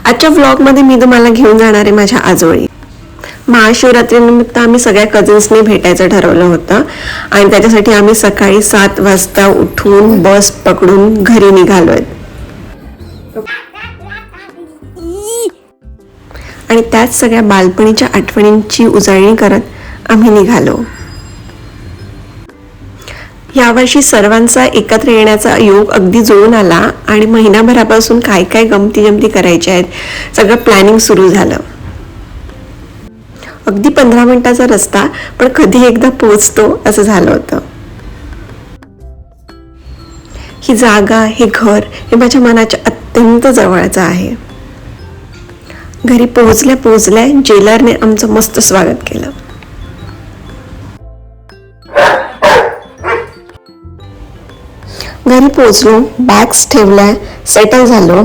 आजच्या व्लॉगमध्ये मी तुम्हाला घेऊन जाणार आहे माझ्या आजोळी. महाशिवरात्रीनिमित्त आम्ही सगळ्या कझिन्सनी भेटायचं ठरवलं होतं आणि त्याच्यासाठी आम्ही सकाळी 7 वाजता उठून बस पकडून घरी निघालोय. आणि त्याच सगळ्या बालपणीच्या आठवणींची उजळणी करत आम्ही निघालो. यावर्षी सर्वांचा एकत्र येण्याचा योग अगदी जुळून आला आणि महिनाभरापासून काय काय गमती जमती करायच्या आहेत सगळं प्लॅनिंग सुरू झालं. अगदी 15 मिनिटाचा रस्ता, पण कधी एकदा पोहोचतो असं झालं होतं. ही जागा, हे घर हे माझ्या मनाच्या अत्यंत जवळचं आहे. घरी पोहोचल्या पोहोचल्या जेलरने आमचं मस्त स्वागत केलं. घरी पोहोचलो, बॅग्स ठेवल्या, सेटल झालो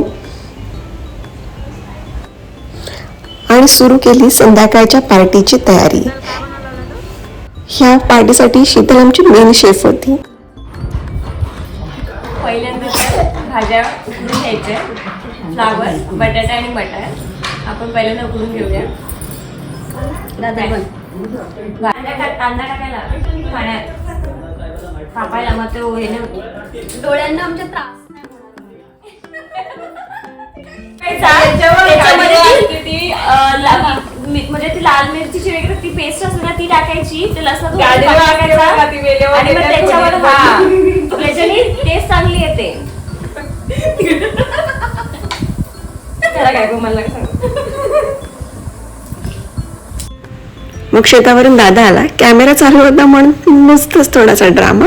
आणि सुरू केली संध्याकाळच्या पार्टीची तयारी. ह्या पार्टीसाठी शीतल आमची मेन शेफ होती. पहिल्यांदा भाज्या उकडून घ्यायच्या, फ्लावर, बटाटा आणि मटार आपण पहिल्यांदा उकडून घेऊया. कांदा टाकायला पाण्यात कापायला, मग ते हे नाही डोळ्यांना आमच्या त्रास म्हणजे ती लाल मिरचीची वगैरे ती पेस्ट असते ना ती टाकायची, ते लसूण आणि मग त्याच्यावर त्याच्याने टेस्ट चांगली येते. त्याला काय गो मला मग शेतावरून दादा आला, कॅमेरा चालू होता म्हणून मस्तच थोडासा ड्रामा.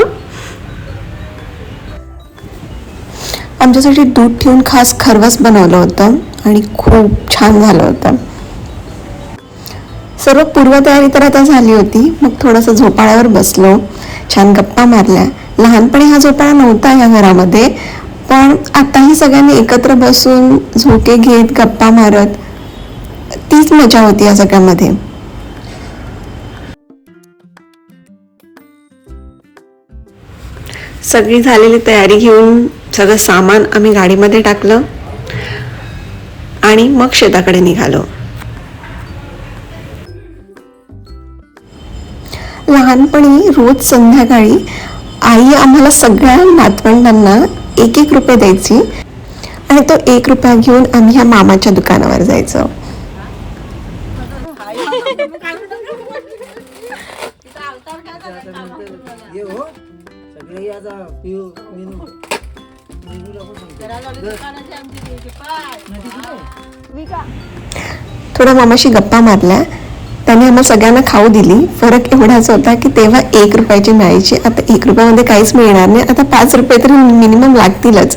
आमच्यासाठी दूध ठेवून खास खरवस बनवलं होतं आणि खूप छान झालं होतं. सर्व पूर्वतयारी तर आता झाली होती. मग थोडंसं झोपाळ्यावर बसलो, छान गप्पा मारल्या. लहानपणी हा झोपाळा नव्हता या घरामध्ये, पण आताही सगळ्यांनी एकत्र बसून झोके घेत गप्पा मारत तीच मजा होती या सगळ्यामध्ये. सगळी झालेली तयारी घेऊन सगळं सामान आम्ही गाडीमध्ये टाकलं आणि मग शेताकडे निघालो. लहानपणी रोज संध्याकाळी आई आम्हाला सगळ्या नातवंडांना 1-1 रुपये द्यायची आणि तो 1 रुपया घेऊन आम्ही ह्या मामाच्या दुकानावर जायचो. थोड्या मामाशी गप्पा मारल्या, त्याने आम्हाला सगळ्यांना खाऊ दिली. फरक एवढाच होता की तेव्हा 1 रुपयाची मिळायची, आता 1 रुपयामध्ये काहीच मिळणार नाही. आता 5 रुपये तरी मिनिमम लागतीलच.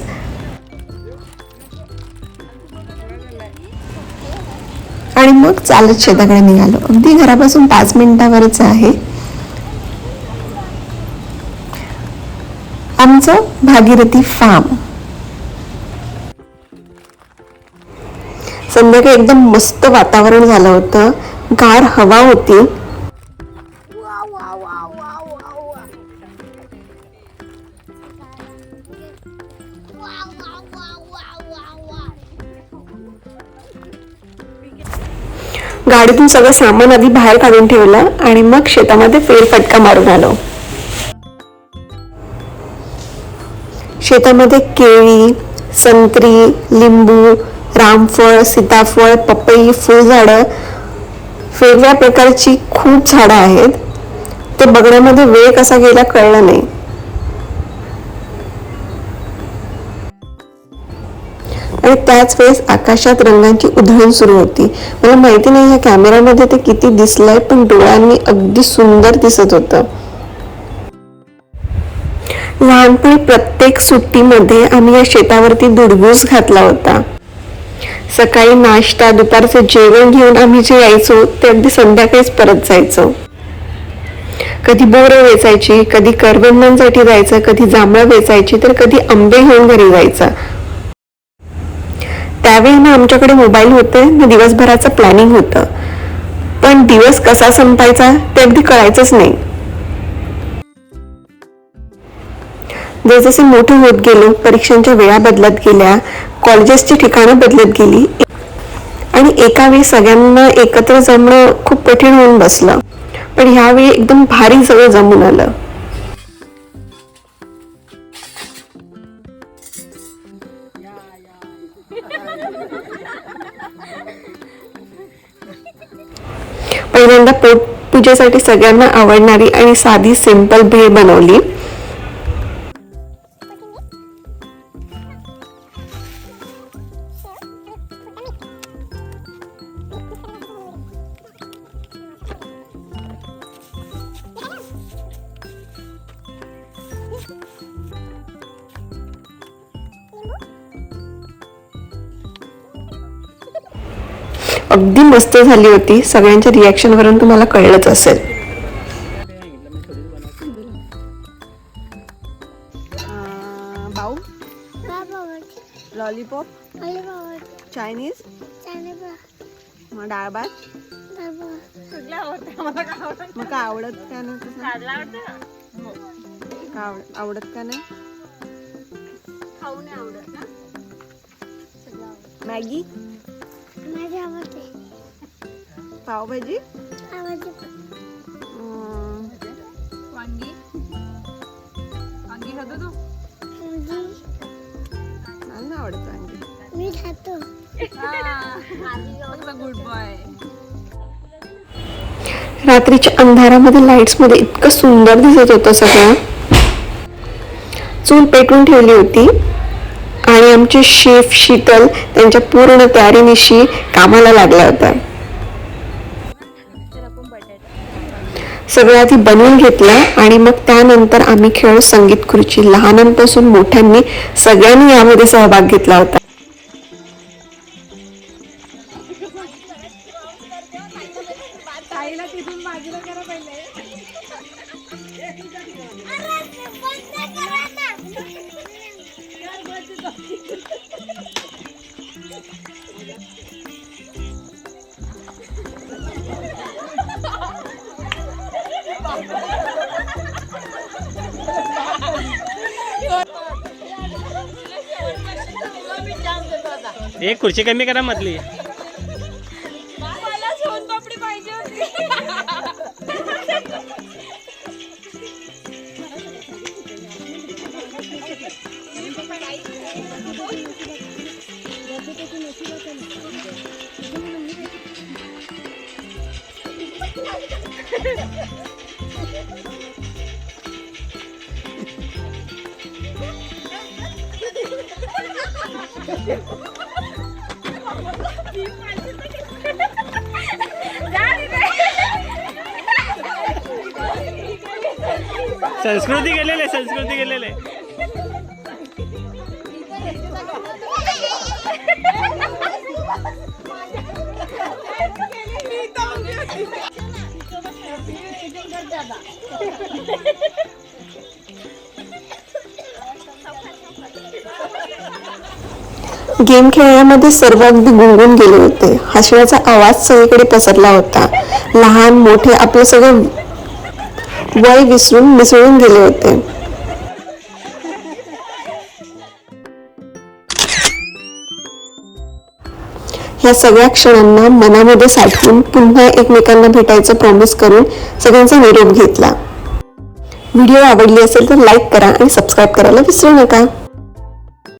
आणि मग चालत शेताकडे निघालो. अगदी घरापासून 5 मिनिटावरच आहे आमचं भागीरथी फार्म. संध्याकाळी एकदम मस्त वातावरण झालं होतं, गार हवा होती. गाडीतून सगळं सामान आधी बाहेर काढून ठेवलं आणि मग शेतामध्ये फेरफटका मारून आलो. शेतामध्ये केळी, संत्री, लिंबू, रामफळ, सीताफळ, पपई, फुलझाडं, वेगवेगळ्या प्रकारची खूप झाडं आहेत. ते बघण्यामध्ये वेळ कसा गेला कळलं नाही. आणि त्याच वेळेस आकाशात रंगांची उधळण सुरू होती. मला माहिती नाही ह्या कॅमेरामध्ये ते किती दिसलंय, पण डोळ्यांनी अगदी सुंदर दिसत होतं. लहानपणी प्रत्येक सुट्टीमध्ये आम्ही या शेतावरती दुडगूस घातला होता. सकाळी नाश्ता, दुपारचे जेवण घेऊन आम्ही जे यायचो ते अगदी संध्याकाळीच परत जायचो. कधी बोरं वेचायची, कधी करवंदांसाठी जायचं, कधी जांभळं वेचायची, तर कधी आंबे घेऊन घरी जायचं. त्यावेळी ना आमच्याकडे मोबाईल होते ना दिवसभराचं प्लॅनिंग होतं, पण दिवस कसा संपायचा ते अगदी कळायचंच नाही. जसजसे मोठे होत गेलो, परीक्षांच्या वेळा बदलत गेल्या, कॉलेजेसची ठिकाणं बदलत गेली. आणि एका वेळी सगळ्यांना एकत्र जमणं खूप कठीण होऊन बसलं, पण ह्यावेळी एकदम भारी सगळं जमून आलं. पहिल्यांदा पोटपूजेसाठी सगळ्यांना आवडणारी आणि साधी सिंपल भेळ बनवली. अगदी मस्त झाली होती. सगळ्यांच्या रिॲक्शन वरून तुम्हाला कळलंच असेल. बाऊ, लॉलीपॉप, चायनीज, डाळ भात. मग का आवडत का नाही? आवडत का नाही? मॅगी, पावभाजी, वांगी, वांगी खातो तू? मला नाही आवडत वांगी. मी खातो. Good boy. रात्रीच्या अंधारामध्ये लाईट्स मध्ये इतकं सुंदर दिसत होतं सगळं. चूल पेटवून ठेवली होती आणि आमचे शेफ शीतल त्यांच्या पूर्ण तयारीनिशी कामाला लागला होता. सगळं आधी बनवून घेतलं आणि मग त्यानंतर आम्ही खेळ संगीत खुर्ची. लहानांपासून मोठ्यांनी सगळ्यांनी यामध्ये सहभाग घेतला होता. एक खुर्ची कमी करा मधली. मला सोनपापडी पाहिजे होती. संस्कृती गेलेले, संस्कृती गेलेले. गेम खेळण्यामध्ये सर्व अगदी गुंगून गेले होते. हसण्याचा आवाज सगळीकडे पसरला होता. लहान मोठे आपलं सगळं वय विसरून मिसळून गेले होते. ह्या सगळ्या क्षणांना मनामध्ये साठवून पुन्हा एकमेकांना भेटायचं प्रॉमिस करून सगळ्यांचा निरोप घेतला. व्हिडिओ आवडली असेल तर लाईक करा आणि सबस्क्राईब करायला विसरू नका.